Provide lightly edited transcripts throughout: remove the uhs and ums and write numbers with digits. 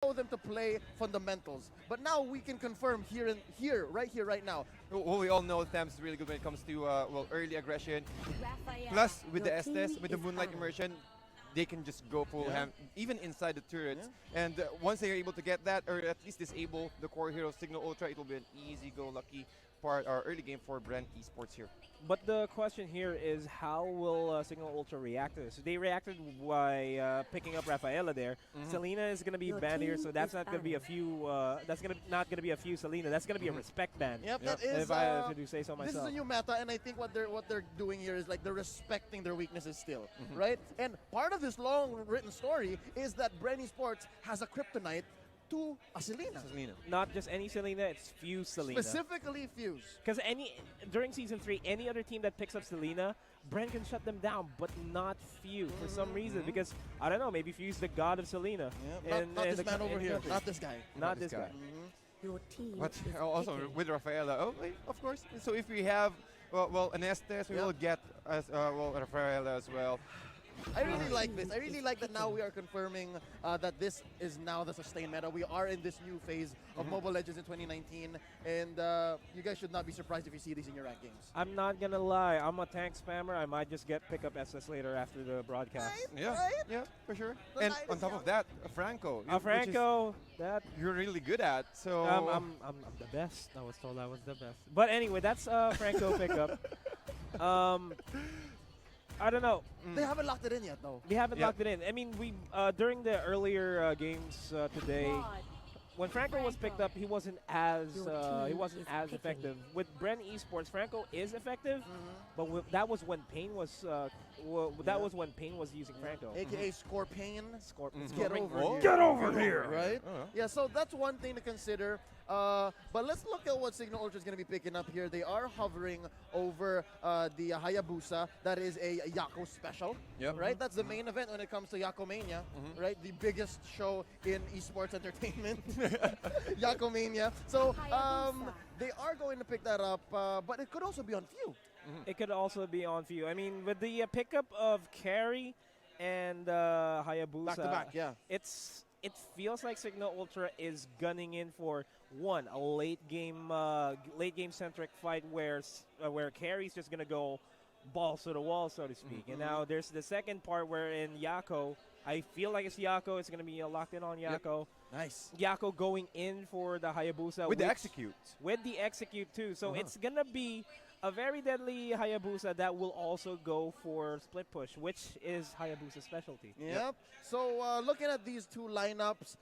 them to play fundamentals. But now we can confirm right now. Well, we all know Thames is really good when it comes to early aggression. Plus, with the Estes, with the Moonlight Immersion, they can just go full ham, even inside the turrets. Yeah. And once they are able to get that, or at least disable the core hero Signal Ultra, it will be an easy-go-lucky part or early game for BREN Esports here. But the question here is, how will Signal Ultra react to this? They reacted by picking up Rafaela there. Selena is going to be banned here, so that's not going to be a few. Not going to be a few Selena. That's going to be a respect ban. Yep, that is. If I have to do say so myself. This is a new meta, and I think what they're doing here is like they're respecting their weaknesses still, right? And part of this long written story is that BREN Esports has a kryptonite to a Selena. Not just any Selena, it's Fuse Selena. Specifically Fuse. Because during Season 3, any other team that picks up Selena, BREN can shut them down, but not Fuse for some reason. Because, I don't know, maybe Fuse the god of Selena. Yeah, not this man over here. Not this guy. Not this guy. Your team But is also picking. with Rafaela, of course. So if we have, an Estes, we will get Rafaela as well. I really like this. I really like that now we are confirming that this is now the sustained meta. We are in this new phase of Mobile Legends in 2019, and you guys should not be surprised if you see these in your rankings. I'm not going to lie. I'm a tank spammer. I might just pick up SS later after the broadcast. Yeah, yeah, for sure. And on top of that, Franco. Franco, that you're really good at. So I'm the best. I was told I was the best. But anyway, that's Franco pickup. I don't know. They haven't locked it in yet, though. We haven't locked it in. I mean, we during the earlier games today, when Franco was picked up, he wasn't as effective. With BREN Esports, Franco is effective, but that was when Pain was when Pain was using Franco. AKA Scorpion. Get Get over here. Right? Yeah, so that's one thing to consider. But let's look at what Signal Ultra is going to be picking up here. They are hovering over the Hayabusa. That is a Yako special, right? That's the main event when it comes to Yako Mania, right? The biggest show in esports entertainment, Yako Mania. So they are going to pick that up, but it could also be on Few. It could also be on Few. I mean, with the pickup of Carry and Hayabusa, Back to back, yeah. It feels like Signal Ultra is gunning in for a late game centric fight where Carry's just gonna go balls to the wall, so to speak. And now there's the second part where in Yako, I feel like it's Yako. It's gonna be locked in on Yako. Nice. Yako going in for the Hayabusa with the execute. With the execute too. So it's gonna be a very deadly Hayabusa that will also go for split push, which is Hayabusa's specialty. Yep. So looking at these two lineups,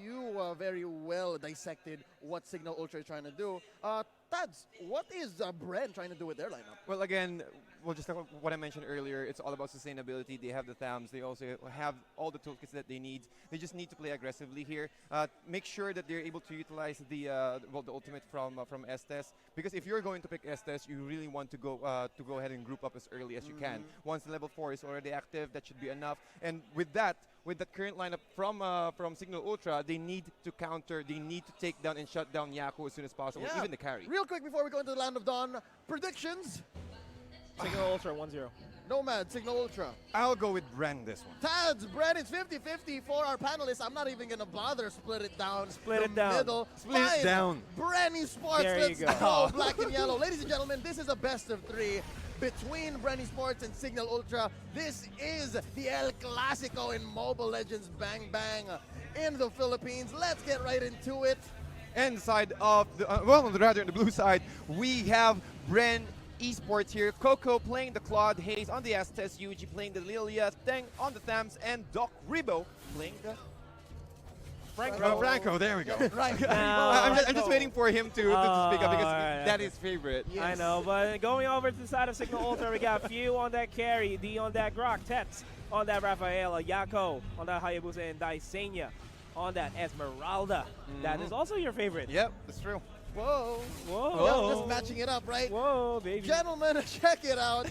you very well dissected what Signal Ultra is trying to do. Tads, what is BREN trying to do with their lineup? Well, again, just like what I mentioned earlier, it's all about sustainability. They have the THAMs. They also have all the toolkits that they need. They just need to play aggressively here. Make sure that they're able to utilize the ultimate from Estes. Because if you're going to pick Estes, you really want to go ahead and group up as early as you can. Once level 4 is already active, that should be enough. And with that current lineup from Signal Ultra, they need to counter. They need to take down and shut down Yako as soon as possible, even the carry. Real quick before we go into the Land of Dawn, predictions. Signal Ultra 1-0. Nomad, Signal Ultra. I'll go with BREN this one. Tads, BREN, it's 50-50 for our panelists. I'm not even going to bother split it down. Split it down. Middle. Split it down. BREN Esports, there let's you go. Black and yellow. Ladies and gentlemen, this is a best of 3 between BREN Esports and Signal Ultra. This is the El Clasico in Mobile Legends Bang Bang in the Philippines. Let's get right into it. Inside of the, rather on the blue side, we have BREN Esports here. Coco playing the Claude, Hayes on the Estes, Yuji playing the Lilia, Teng on the Thams, and Doc Ribo playing the Franco, there we go. Right. I'm just waiting for him to speak up because that is favorite. Yes. I know, but going over to the side of Signal Ultra, we got Few on that carry, D on that Grok, Tets on that Rafaela, Yako on that Hayabusa, and Daisenia on that Esmeralda. That is also your favorite. Yep, that's true. Whoa. Whoa. Yep, just matching it up, right? Whoa, baby. Gentlemen, check it out.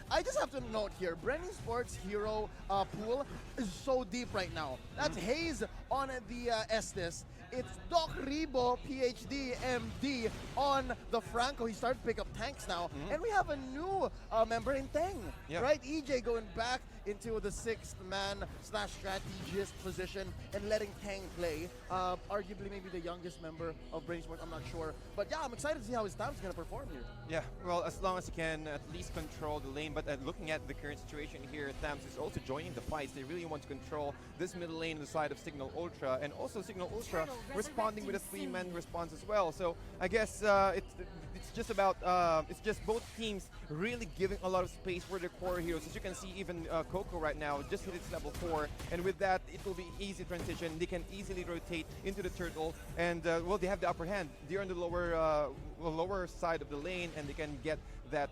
I just have to note here, BREN Esports hero pool is so deep right now. That's Hayes on the Estes. It's Doc Rebo, PhD, MD on the Franco. He started to pick up tanks now. And we have a new member in Teng, right? EJ going back into the sixth man / strategist position and letting Teng play. Arguably maybe the youngest member of BREN ESPORT, I'm not sure. But yeah, I'm excited to see how his Tham's going to perform here. Yeah, well, as long as he can at least control the lane. But looking at the current situation here, Thams is also joining the fights. They really want to control this middle lane on the side of Signal Ultra. And also Signal Ultra responding with a 3-man response as well. So I guess it's just about, it's just both teams really giving a lot of space for their core heroes. As you can see, even Coco right now just hit its level 4. And with that, it will be easy transition. They can easily rotate into the turtle. And, well, they have the upper hand. They're on the lower side of the lane, and they can get that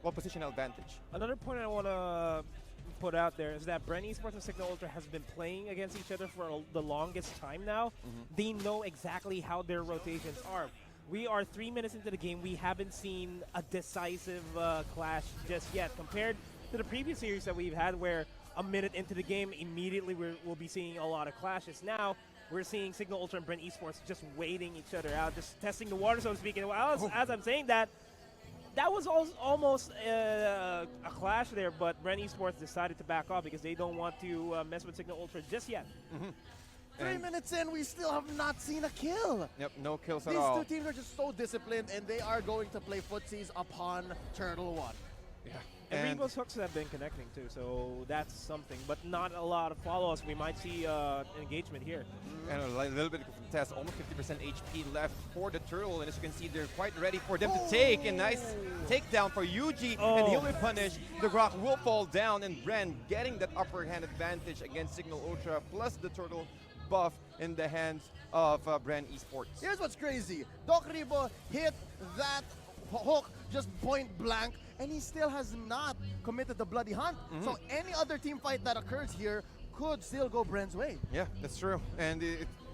positional advantage. Another point I want to put out there is that BREN ESPORT and Signal Ultra has been playing against each other for the longest time now. They know exactly how their rotations are. We are 3 minutes into the game. We haven't seen a decisive clash just yet compared to the previous series that we've had where a minute into the game, immediately we'll be seeing a lot of clashes. Now, we're seeing Signal Ultra and BREN ESPORT just waiting each other out, just testing the water, so to speak. And as I'm saying that, that was almost a clash there, but BREN ESPORT decided to back off because they don't want to mess with Signal Ultra just yet. 3 minutes in, we still have not seen a kill. Yep, no kills at all. These two teams are just so disciplined, and they are going to play footsies upon Turtle 1. Yeah. And Rebo's hooks have been connecting too, so that's something. But not a lot of follow-ups. We might see an engagement here. And a little bit of a contest, almost 50% HP left for the turtle. And as you can see, they're quite ready for them to take. A nice takedown for Yuji, and he'll be punished. The Grok will fall down, and BREN getting that upper hand advantage against Signal Ultra, plus the turtle buff in the hands of BREN ESPORTs. Here's what's crazy. Doc Rebo hit that hook just point blank, and he still has not committed the bloody hunt. So any other team fight that occurs here could still go BREN's way. Yeah, that's true. And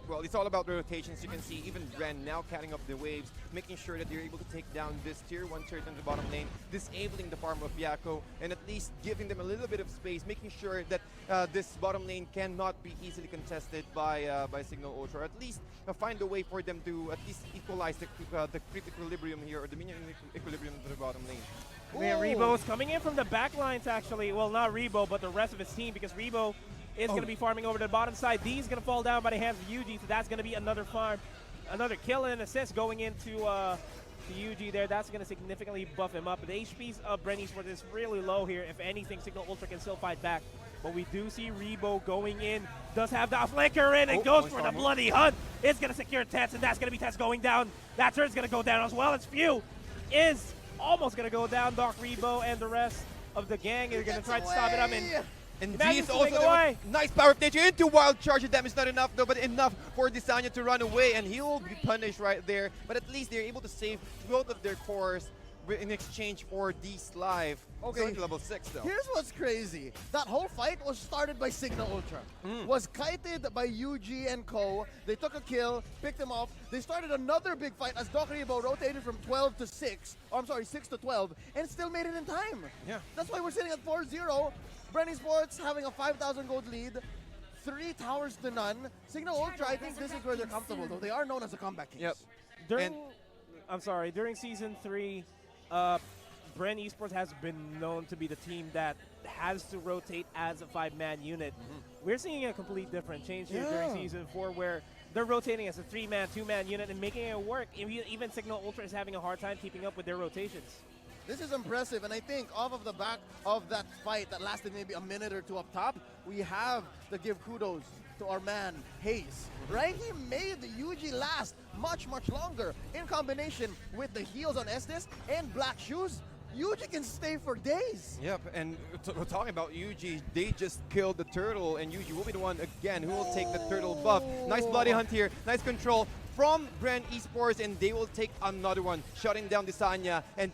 well, it's all about the rotations. You can see even BREN now cutting up the waves, making sure that they're able to take down this tier 1 turret on the bottom lane, disabling the farm of Yako, and at least giving them a little bit of space, making sure that this bottom lane cannot be easily contested by Signal Ultra, or at least find a way for them to at least equalize the creep equilibrium here, or the minion equilibrium to the bottom lane. Man, Rebo's coming in from the back lines, actually. Well, not Rebo, but the rest of his team, because Rebo is going to be farming over to the bottom side. D's going to fall down by the hands of Yuji, so that's going to be another farm. Another kill and assist going into Yuji there. That's going to significantly buff him up. The HPs of BREN ESPORT is really low here. If anything, Signal Ultra can still fight back. But we do see Rebo going in. Does have the flicker in and goes for the bloody hunt. It's going to secure Tets, and that's going to be Tets going down. That turret's going to go down as well as Few is almost going to go down. Doc Rebo and the rest of the gang are going to try to stop it up. And D is also there. Nice power of nature into wild charge. The damage not enough though, but enough for Desanya to run away, and he will be punished right there. But at least they're able to save both of their cores in exchange for D's life. Okay, level 6 though. Here's what's crazy. That whole fight was started by Signal Ultra. Was kited by UG and Co. They took a kill, picked him off. They started another big fight as Doc Rebo rotated from 12 to 6. Oh, I'm sorry, 6 to 12, and still made it in time. Yeah. That's why we're sitting at 4-0. BREN ESPORTs having a 5,000 gold lead. 3 towers to none. Signal Ultra, I think this is where they're comfortable, though. They are known as the comeback kings. Yep. During Season 3, BREN ESPORT has been known to be the team that has to rotate as a 5-man unit. We're seeing a complete different change here during Season 4 where they're rotating as a 3-man, 2-man unit and making it work. Even Signal Ultra is having a hard time keeping up with their rotations. This is impressive, and I think off of the back of that fight that lasted maybe a minute or two up top, we have to give kudos to our man, Hayes, right? He made the UG last much, much longer. In combination with the heals on Estes and Black Shoes, UG can stay for days. Yep, and we're talking about UG. They just killed the turtle, and UG will be the one again who will take the turtle buff. Nice bloody hunt here, nice control from BREN ESPORTs, and they will take another one, shutting down Desanya and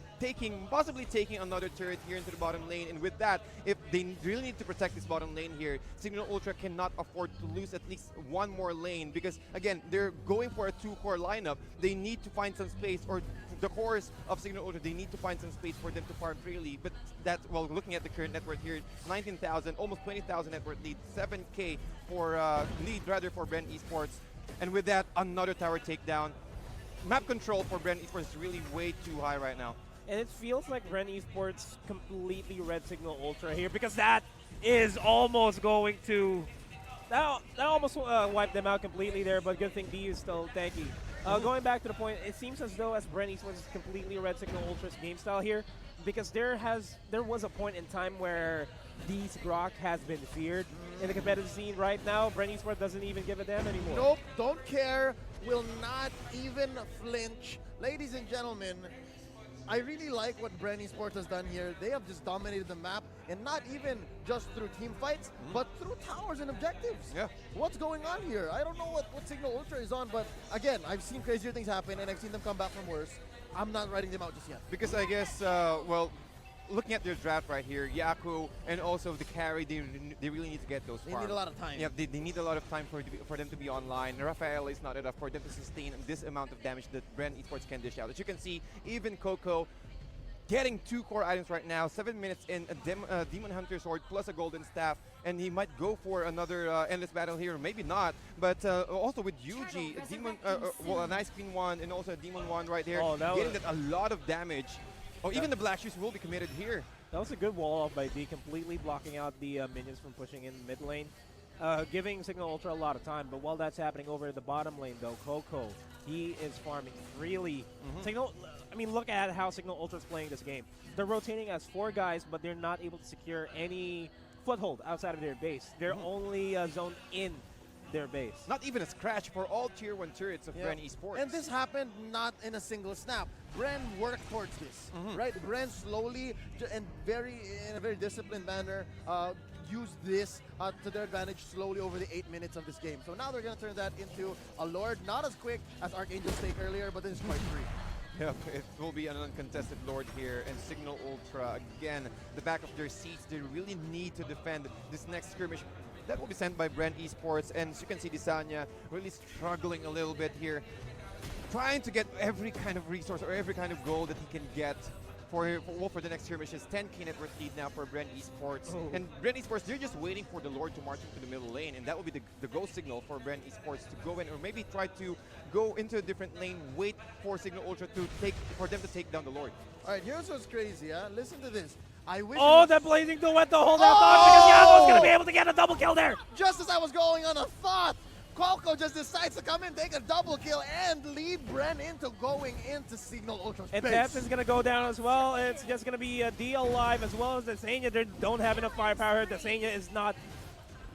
possibly taking another turret here into the bottom lane. And with that, if they really need to protect this bottom lane here, Signal Ultra cannot afford to lose at least one more lane because, again, they're going for a 2-core lineup. They need to find some space or the cores of Signal Ultra, they need to find some space for them to farm freely. But that's, well, looking at the current net worth here, 19,000, almost 20,000 net worth lead, 7K for lead rather for BREN Esports. And with that, another tower takedown. Map control for BREN Esports is really way too high right now. And it feels like BREN Esports completely read Signal Ultra here, because that is almost going to... That almost wiped them out completely there, but good thing D is still tanky. Going back to the point, it seems as though BREN Esports completely read Signal Ultra's game style here, because there was a point in time where D's Grok has been feared in the competitive scene. Right now, BREN Esports doesn't even give a damn anymore. Nope, don't care, will not even flinch. Ladies and gentlemen, I really like what BREN Esports has done here. They have just dominated the map, and not even just through team fights, but through towers and objectives. Yeah. What's going on here? I don't know what Signal Ultra is on, but again, I've seen crazier things happen, and I've seen them come back from worse. I'm not writing them out just yet. Because I guess, well, looking at their draft right here, Yaku and also the carry, they really need to get those They farms. need a lot of time. Yeah, they need a lot of time for them to be online. Rafael is not enough for them to sustain this amount of damage that BREN Esports can dish out. As you can see, even Coco getting 2 core items right now, 7 minutes in, a Demon Hunter Sword plus a Golden Staff, and he might go for another endless battle here, maybe not. But also with Yuji, a Demon, well, a nice Queen 1 and also a Demon 1 right there, getting that a lot of damage. Oh, even the Black Shoes will be committed here. That was a good wall off by D, completely blocking out the minions from pushing in mid lane, giving Signal Ultra a lot of time. But while that's happening over in the bottom lane, though, Coco, he is farming freely. Signal, I mean, look at how Signal Ultra is playing this game. They're rotating as 4 guys, but they're not able to secure any foothold outside of their base. They're only zoned in their base. Not even a scratch for all tier 1 turrets of BREN Esports. And this happened not in a single snap. BREN worked towards this, right? BREN slowly and in a very disciplined manner used this to their advantage slowly over the 8 minutes of this game. So now they're going to turn that into a Lord, not as quick as Archangel's Stake earlier, but this is quite free. Yep, it will be an uncontested Lord here, and Signal Ultra, again, the back of their seats, they really need to defend this next skirmish. That will be sent by BREN Esports, and as you can see, Disanya really struggling a little bit here, trying to get every kind of resource or every kind of goal that he can get for the next skirmish. Is 10k net worth lead now for BREN Esports. And BREN Esports, they're just waiting for the Lord to march into the middle lane, and that will be the go signal for BREN Esports to go in, or maybe try to go into a different lane, wait for Signal Ultra for them to take down the Lord. All right, here's what's crazy, huh? Listen to this. I wish that Blazing Duet to hold that thought, because Yago's going to be able to get a double kill there. Just as I was going on a thought, Coco just decides to come in, take a double kill, and lead BREN into going into Signal Ultra's And base. Tess is going to go down as well. It's just going to be a D alive as well as Desenia. They don't have enough firepower. Desenia is not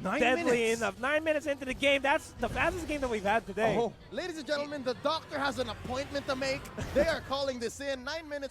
deadly enough. 9 minutes into the game. That's the fastest game that we've had today. Ladies and gentlemen, the doctor has an appointment to make. They are calling this in. 9 minutes.